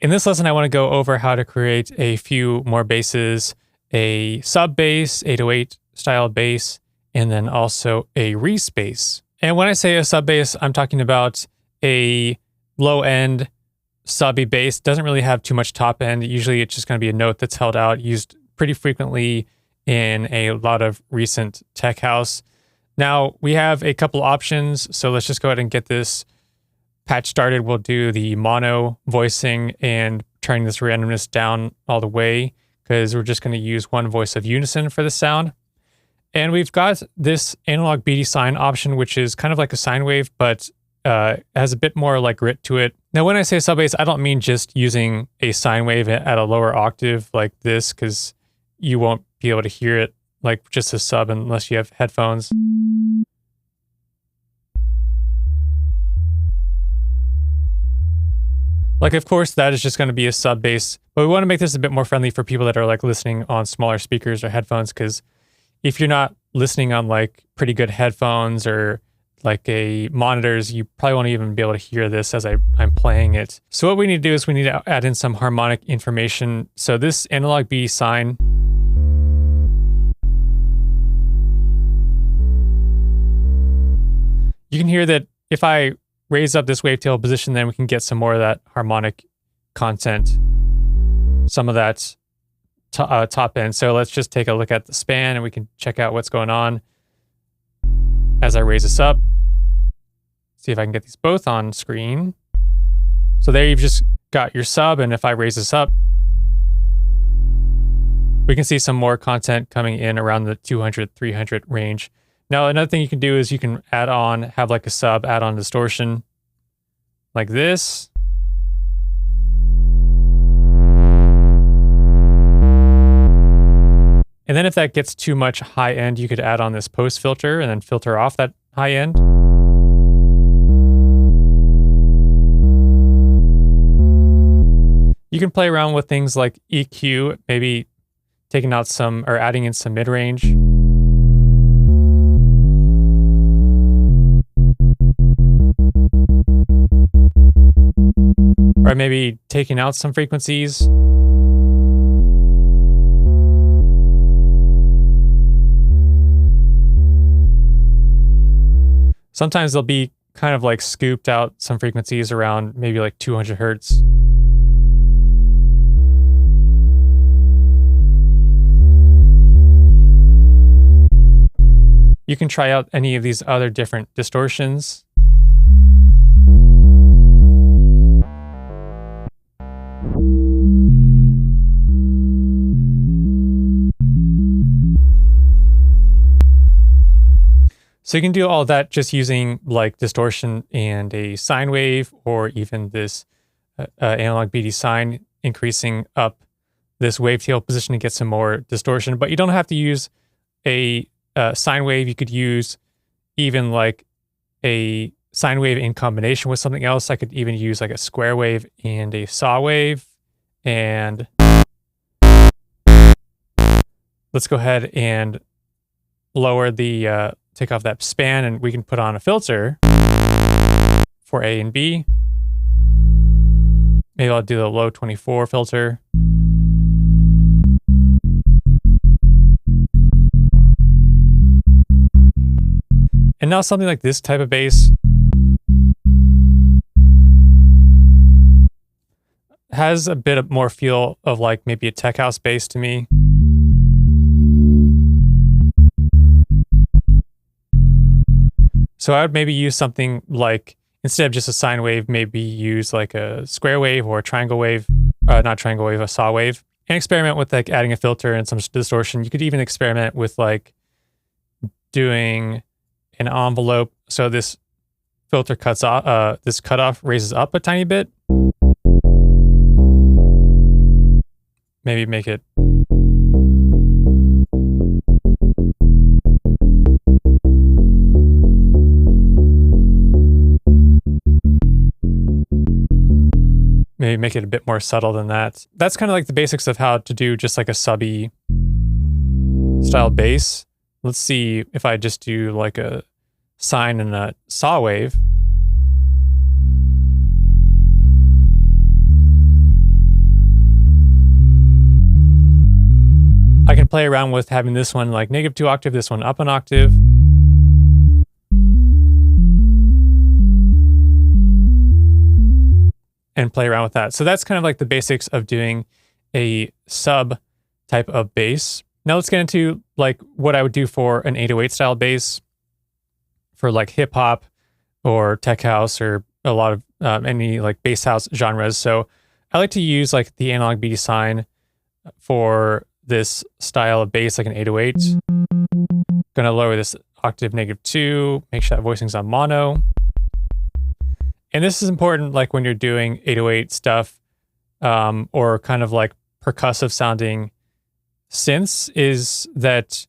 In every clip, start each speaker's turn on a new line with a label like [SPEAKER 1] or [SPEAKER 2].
[SPEAKER 1] In this lesson, I want to go over how to create a few more basses, a sub bass, 808 style bass, and then also a Reese bass. And when I say a sub bass, I'm talking about a low end subby bass. Doesn't really have too much top end. Usually it's just going to be a note that's held out, used pretty frequently in a lot of recent tech house. Now we have a couple options, so let's just go ahead and get this patch started. We'll do the mono voicing and turning this randomness down all the way because we're just going to use one voice of unison for the sound. And we've got this analog BD sine option, which is kind of like a sine wave, but has a bit more like grit to it. Now, when I say sub bass, I don't mean just using a sine wave at a lower octave like this, because you won't be able to hear it like just a sub unless you have headphones. Like, of course, that is just going to be a sub bass, but we want to make this a bit more friendly for people that are like listening on smaller speakers or headphones, because if you're not listening on like pretty good headphones or like a monitors, you probably won't even be able to hear this as I'm playing it. So what we need to do is we need to add in some harmonic information. So this analog BD sine, you can hear that if I raise up this wavetail position, then we can get some more of that harmonic content, some of that top end. So let's just take a look at the span and we can check out what's going on as I raise this up. See if I can get these both on screen. So there you've just got your sub, and if I raise this up, we can see some more content coming in around the 200, 300 range. Now, another thing you can do is you can have like a sub, add on distortion like this. And then if that gets too much high end, you could add on this post filter and then filter off that high end. You can play around with things like EQ, maybe taking out some or adding in some mid-range. Or maybe taking out some frequencies. Sometimes they'll be kind of like scooped out some frequencies around maybe like 200 hertz. You can try out any of these other different distortions. So you can do all that just using like distortion and a sine wave, or even this analog BD sine, increasing up this wavetail position to get some more distortion. But you don't have to use a sine wave. You could use even like a sine wave in combination with something else. I could even use like a square wave and a saw wave. And let's go ahead and lower the take off that span, and we can put on a filter for A and B. Maybe I'll do the low 24 filter. And now something like this type of bass has a bit more feel of like maybe a tech house bass to me. So I would maybe use something like, instead of just a sine wave, maybe use like a square wave or a triangle wave, not triangle wave, a saw wave, and experiment with like adding a filter and some distortion. You could even experiment with like doing an envelope. So this filter cuts off, this cutoff raises up a tiny bit. Maybe make it a bit more subtle than that. That's kind of like the basics of how to do just like a subby style bass. Let's see if I just do like a sine and a saw wave. I can play around with having this one like -2 octave, this one up an octave. And play around with that. So that's kind of like the basics of doing a sub type of bass. Now let's get into like what I would do for an 808 style bass for like hip hop or tech house or a lot of any like bass house genres. So I like to use like the analog BD sign for this style of bass, like an 808. Gonna lower this octave -2, make sure that voicing's on mono. And this is important like when you're doing 808 stuff or kind of like percussive sounding synths, is that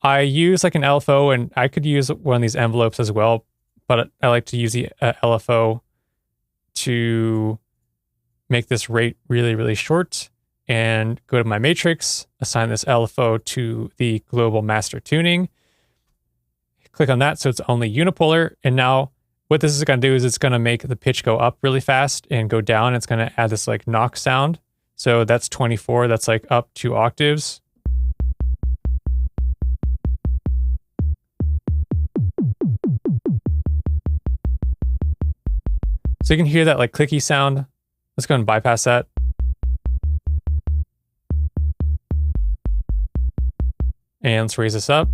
[SPEAKER 1] I use like an LFO, and I could use one of these envelopes as well, but I like to use the LFO to make this rate really, really short, and go to my matrix, assign this LFO to the global master tuning, click on that so it's only unipolar, and now what this is going to do is it's going to make the pitch go up really fast and go down. It's going to add this like knock sound. So that's 24. That's like up 2 octaves. So you can hear that like clicky sound. Let's go and bypass that. And let's raise this up.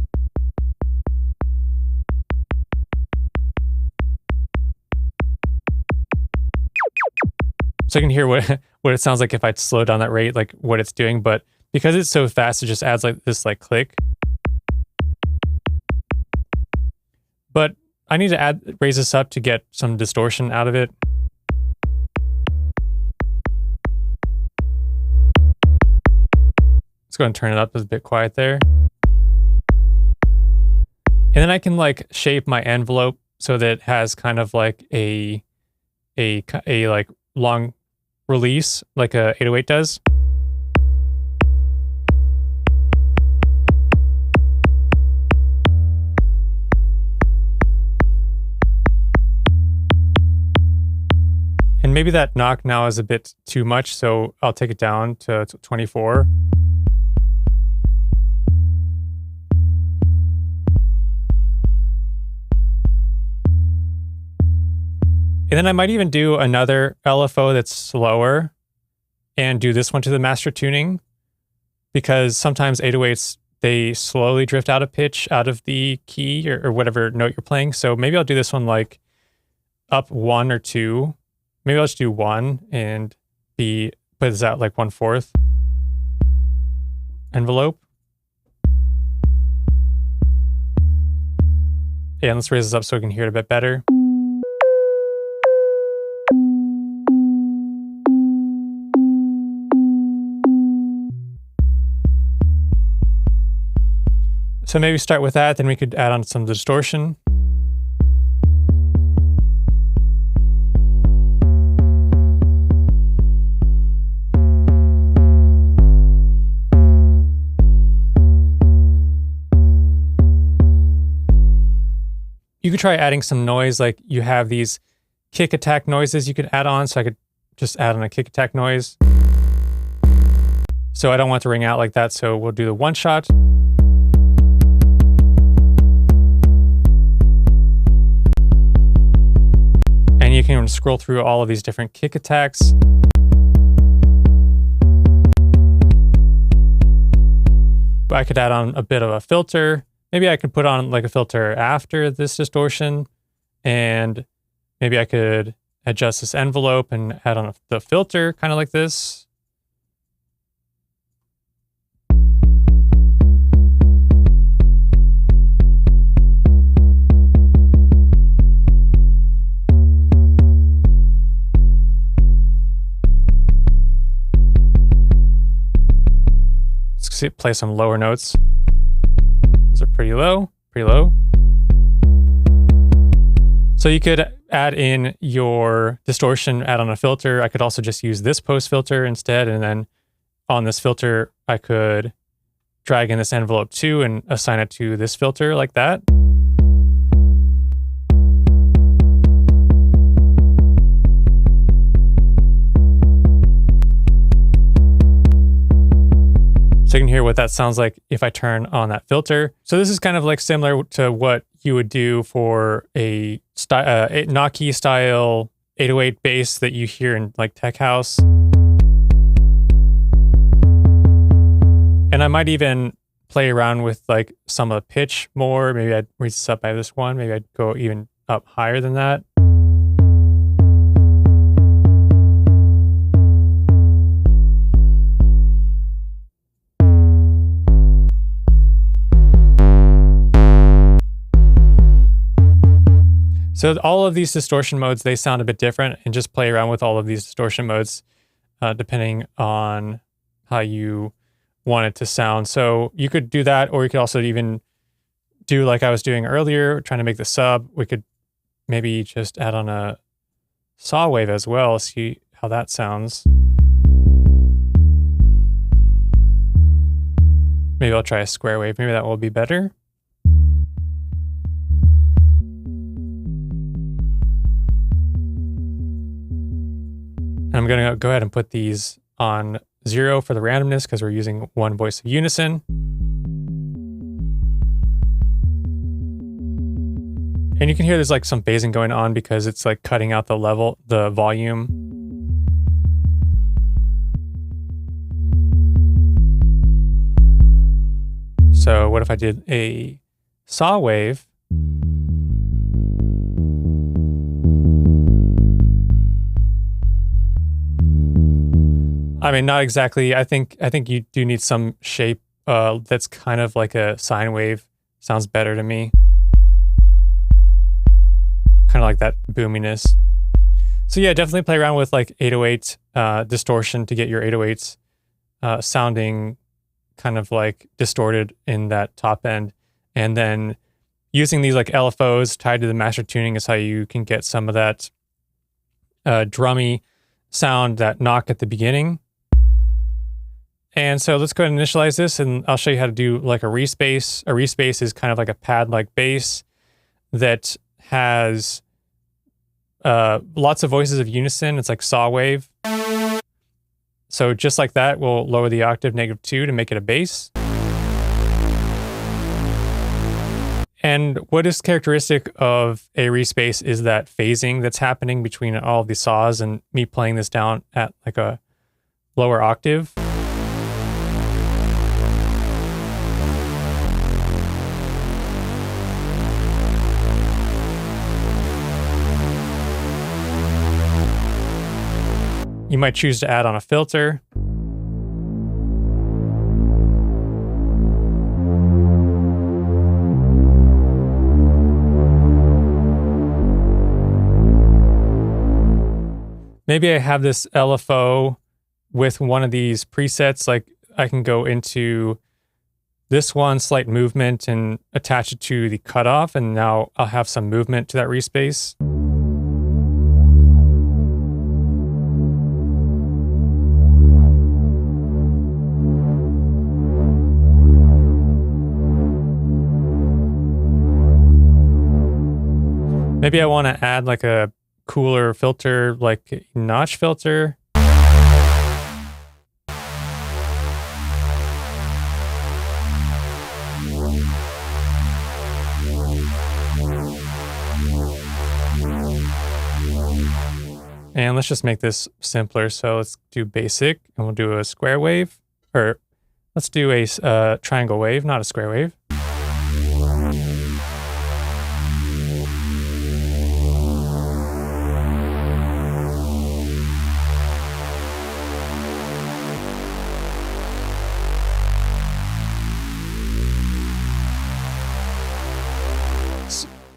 [SPEAKER 1] So you can hear what it sounds like if I slow down that rate, like what it's doing. But because it's so fast, it just adds like this like click. But I need to raise this up to get some distortion out of it. Let's go and turn it up. It's a bit quiet there. And then I can like shape my envelope so that it has kind of like a like long release like a 808 does. And maybe that knock now is a bit too much, so I'll take it down to 24. And then I might even do another LFO that's slower and do this one to the master tuning, because sometimes 808s, they slowly drift out of pitch, out of the key or whatever note you're playing. So maybe I'll do this one like up 1 or 2. Maybe I'll just do 1 and put this out like 1/4 envelope. And let's raise this up so we can hear it a bit better. So maybe start with that, then we could add on some distortion. You could try adding some noise, like you have these kick attack noises you could add on, so I could just add on a kick attack noise. So I don't want it to ring out like that, so we'll do the one shot. And you can scroll through all of these different kick attacks. But I could add on a bit of a filter. Maybe I could put on like a filter after this distortion, and maybe I could adjust this envelope and add on the filter kind of like this. Let's play some lower notes. Those are pretty low, pretty low. So you could add in your distortion, add on a filter. I could also just use this post filter instead. And then on this filter, I could drag in this envelope too and assign it to this filter like that. So you can hear what that sounds like if I turn on that filter. So this is kind of like similar to what you would do for a Nokia style 808 bass that you hear in like tech house. And I might even play around with like some of the pitch more. Maybe I'd reach this up by this one. Maybe I'd go even up higher than that. So all of these distortion modes, they sound a bit different, and just play around with all of these distortion modes depending on how you want it to sound. So you could do that, or you could also even do like I was doing earlier, trying to make the sub. We could maybe just add on a saw wave as well, see how that sounds. Maybe I'll try a square wave. Maybe that will be better. And I'm going to go ahead and put these on 0 for the randomness because we're using one voice of unison. And you can hear there's like some phasing going on because it's like cutting out the volume. So what if I did a saw wave? I mean, not exactly. I think you do need some shape that's kind of like a sine wave. Sounds better to me. Kind of like that boominess. So yeah, definitely play around with like 808 distortion to get your 808s sounding kind of like distorted in that top end. And then using these like LFOs tied to the master tuning is how you can get some of that drummy sound, that knock at the beginning. And so let's go ahead and initialize this, and I'll show you how to do like a respace. A respace is kind of like a pad-like bass that has lots of voices of unison. It's like saw wave. So just like that, we'll lower the octave -2 to make it a bass. And what is characteristic of a respace is that phasing that's happening between all of these saws and me playing this down at like a lower octave. You might choose to add on a filter. Maybe I have this LFO with one of these presets, like I can go into this one, slight movement, and attach it to the cutoff, and now I'll have some movement to that respace. Maybe I want to add like a cooler filter, like a notch filter. And let's just make this simpler. So let's do basic, and we'll do a square wave, or let's do a triangle wave, not a square wave.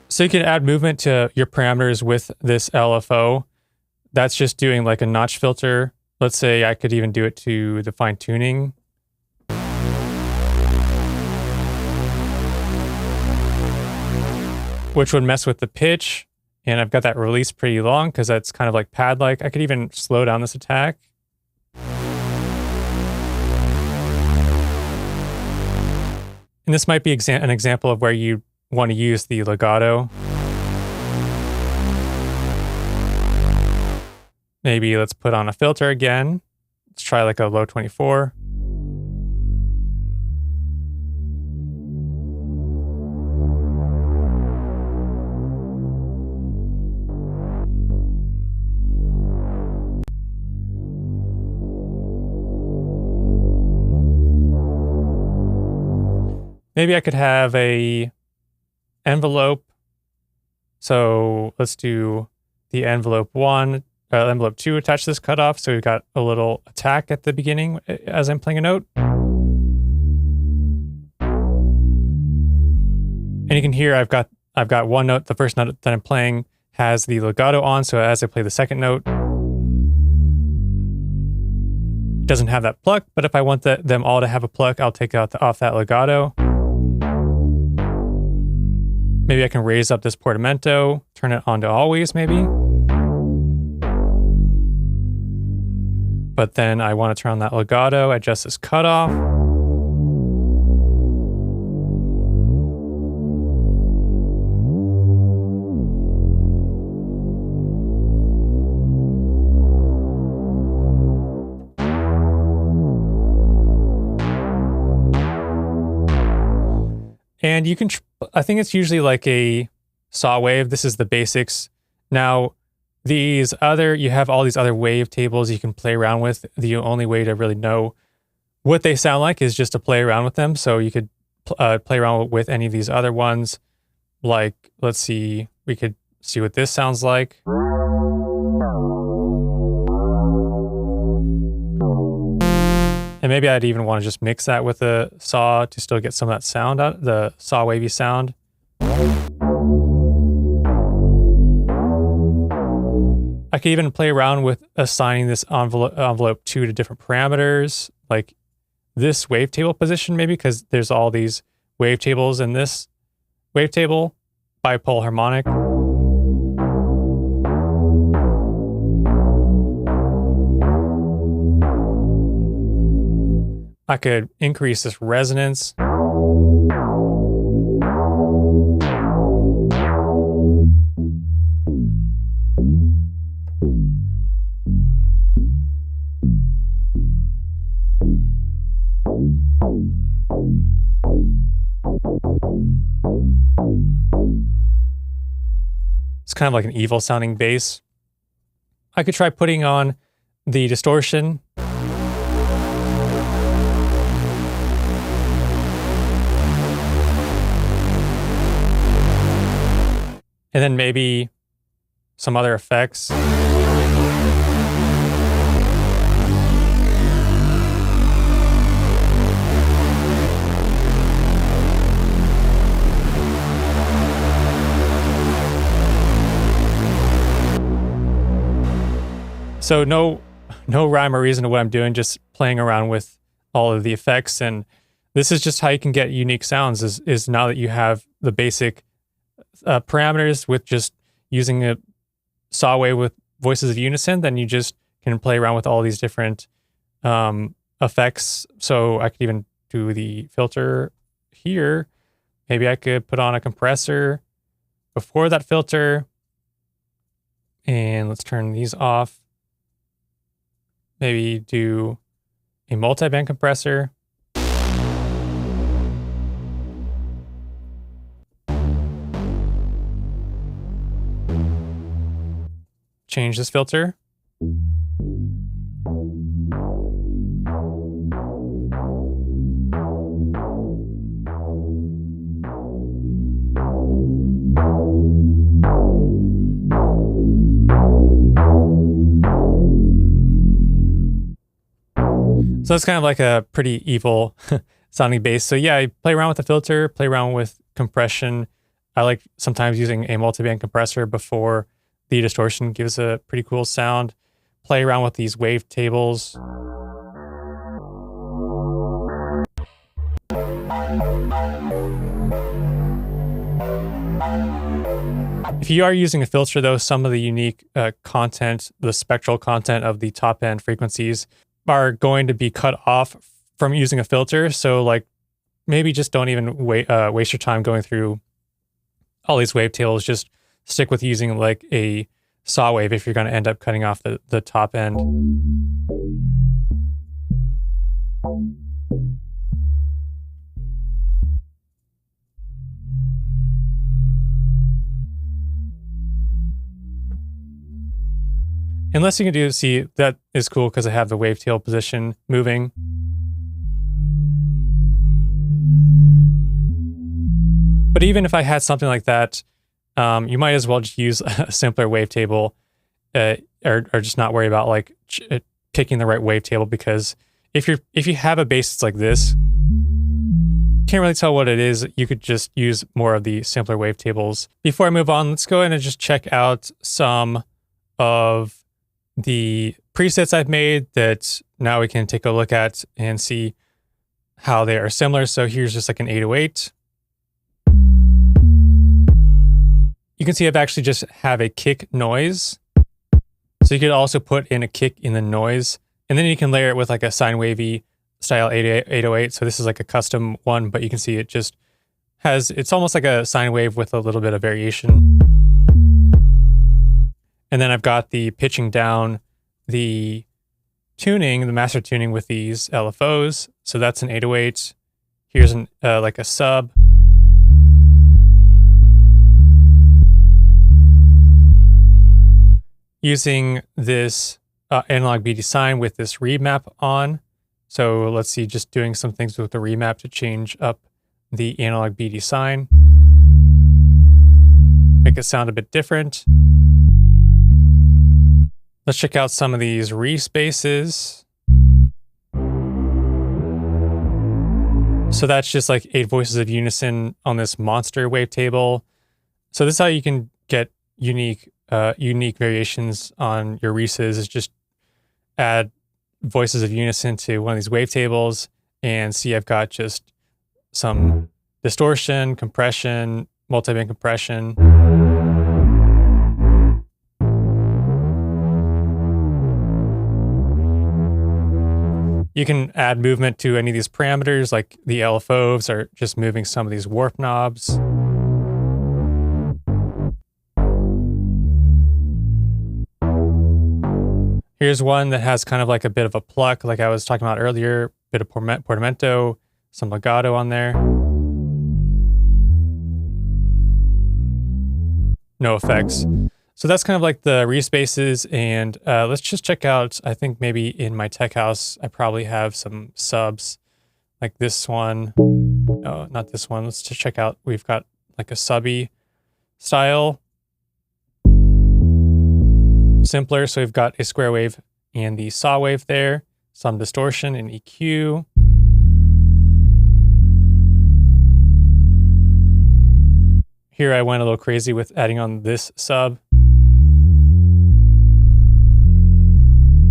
[SPEAKER 1] So you can add movement to your parameters with this LFO. That's just doing like a notch filter. Let's say I could even do it to the fine tuning. Which would mess with the pitch. And I've got that release pretty long because that's kind of like pad-like. I could even slow down this attack. And this might be an example of where you want to use the legato. Maybe let's put on a filter again. Let's try like a low 24. Maybe I could have a envelope. So let's do the envelope 2 attach this cutoff. So we've got a little attack at the beginning as I'm playing a note. And you can hear I've got one note. The first note that I'm playing has the legato on. So as I play the second note, it doesn't have that pluck. But if I want them all to have a pluck, I'll take off that legato. Maybe I can raise up this portamento, turn it on to always maybe. But then I want to turn on that legato, adjust this cutoff. And you can, I think it's usually like a saw wave. This is the basics. Now, you have all these other wave tables you can play around with. The only way to really know what they sound like is just to play around with them. So you could play around with any of these other ones. Like, let's see, we could see what this sounds like. And maybe I'd even want to just mix that with a saw to still get some of that sound out, the saw wavy sound. I could even play around with assigning this envelope 2 to different parameters, like this wavetable position maybe, because there's all these wavetables in this wavetable, bipolar harmonic. I could increase this resonance. It's kind of like an evil sounding bass. I could try putting on the distortion. And then maybe some other effects. So no rhyme or reason to what I'm doing, just playing around with all of the effects. And this is just how you can get unique sounds is now that you have the basic parameters with just using a saw wave with voices of unison, then you just can play around with all these different effects. So I could even do the filter here. Maybe I could put on a compressor before that filter. And let's turn these off. Maybe do a multi-band compressor. Change this filter. So it's kind of like a pretty evil sounding bass. So yeah, I play around with the filter, play around with compression. I like sometimes using a multi-band compressor before the distortion gives a pretty cool sound. Play around with these wave tables. If you are using a filter though, some of the unique content, the spectral content of the top end frequencies are going to be cut off from using a filter. So like maybe just don't even waste your time going through all these wavetails. Just stick with using like a saw wave if you're going to end up cutting off the top end. Unless you can see, that is cool because I have the wavetail position moving. But even if I had something like that, you might as well just use a simpler wavetable, or just not worry about like picking the right wavetable, because if you have a bass that's like this, can't really tell what it is. You could just use more of the simpler wavetables. Before I move on, let's go ahead and just check out some of the presets I've made that now we can take a look at and see how they are similar. So here's just like an 808. You can see I've actually just have a kick noise. So you could also put in a kick in the noise, and then you can layer it with like a sine wavy style 808. So this is like a custom one, but you can see it just has, it's almost like a sine wave with a little bit of variation. And then I've got the pitching down the tuning, the master tuning with these LFOs. So that's an 808. Here's an like a sub. Using this analog BD sine with this remap on. So let's see, just doing some things with the remap to change up the analog BD sine. Make it sound a bit different. Let's check out some of these re-spaces. So that's just like 8 voices of unison on this monster wavetable. So this is how you can get unique variations on your Reeses, is just add voices of unison to one of these wavetables, and see I've got just some distortion, compression, multiband compression. You can add movement to any of these parameters, like the LFOs are just moving some of these warp knobs. Here's one that has kind of like a bit of a pluck, like I was talking about earlier, bit of portamento, some legato on there. No effects. So that's kind of like the re-spaces, and let's just check out, I think maybe in my tech house, I probably have some subs, like this one. No, not this one. Let's just check out, we've got like a subby style. Simpler, so we've got a square wave and the saw wave there, some distortion and EQ. Here I went a little crazy with adding on this sub.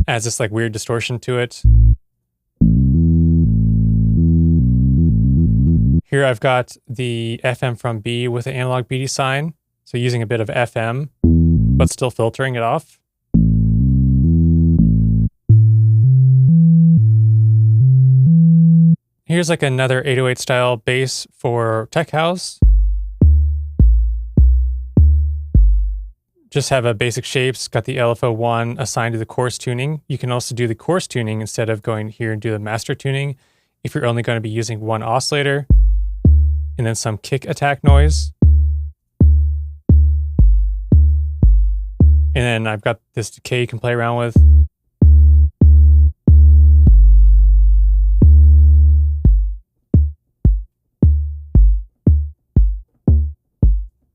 [SPEAKER 1] Adds this like weird distortion to it. Here I've got the FM from B with the analog BD sine, so using a bit of FM, but still filtering it off. Here's like another 808 style bass for tech house. Just have a basic shapes, got the LFO1 assigned to the coarse tuning. You can also do the coarse tuning instead of going here and do the master tuning if you're only going to be using one oscillator, and then some kick attack noise. And then I've got this decay you can play around with.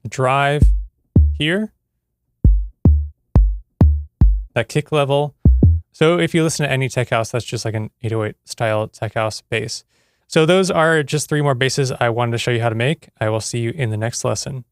[SPEAKER 1] Drive here. That kick level. So if you listen to any tech house, that's just like an 808 style tech house bass. So those are just 3 more basses I wanted to show you how to make. I will see you in the next lesson.